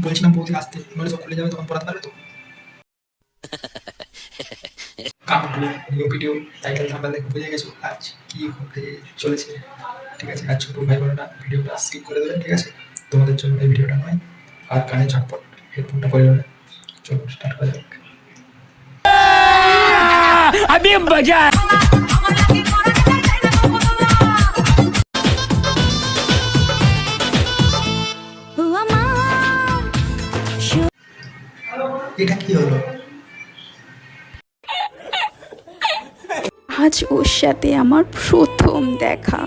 বলছিলাম বৌদি আসতে, নইলে সব খুলে যাবে, তখন পড়াতে পারবে তো। কামগুলো নিউ ভিডিও টাইটেল থাম্বনেল দেখে বুঝে গেছো আজ কি হতে চলেছে। ঠিক আছে, আর ছোট ভাই বোনেরা ভিডিওটা স্কিপ করে দেবেন। ঠিক আছে, তোমাদের জন্য এই ভিডিওটা নয়। আর কানে ঝটপট হেডফোনটা পরে নেবেন। চলো স্টার্ট করা যাক। अभी मजा এটা কি হলো? আজ ওর সাথে আমার প্রথম দেখা।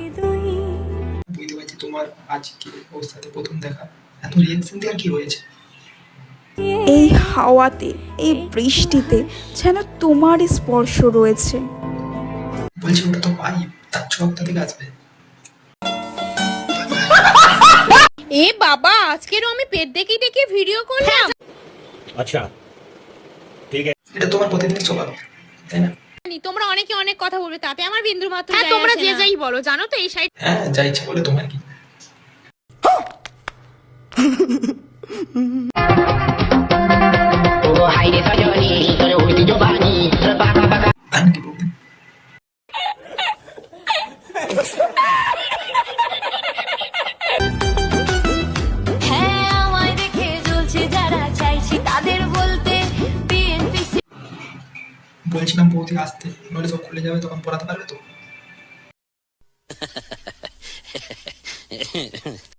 বুঝতে পারছি তোমার আজকে ওর সাথে প্রথম দেখা। এত রিয়াকশন দেওয়ার কি হয়েছে? এই হাওয়াতে, এই বৃষ্টিতে যেন তোমার স্পর্শ রয়েছে। বলছি ওটা তো পাইপ, তার ছোঁয়া কোথা থেকে আসবে? এ বাবা, আজকেরও আমি পেট দেখিয়ে দেখিয়ে ভিডিও করলাম। अच्छा ठीक है। এটা তোমার প্রতিদিনের স্বভাব, তাই না? তোমরা অনেকে অনেক কথা বলবে, তাতে আমার বিন্দু মাত্র যায় আসে না। তোমরা যে যাই বলো, জানো তো এই সাইড হ্যাঁ, যা ইচ্ছা বলে তোমার কি। তাই নাকি বৌদি? হ্যাঁ, আমায় দেখে জ্বলছে যারা, চাইছি তাদের বলতে বিএনপি। বলছিলাম বৌদি আসতে, নইলে সব খুলে যাবে, তখন পড়াতে পারবে তো।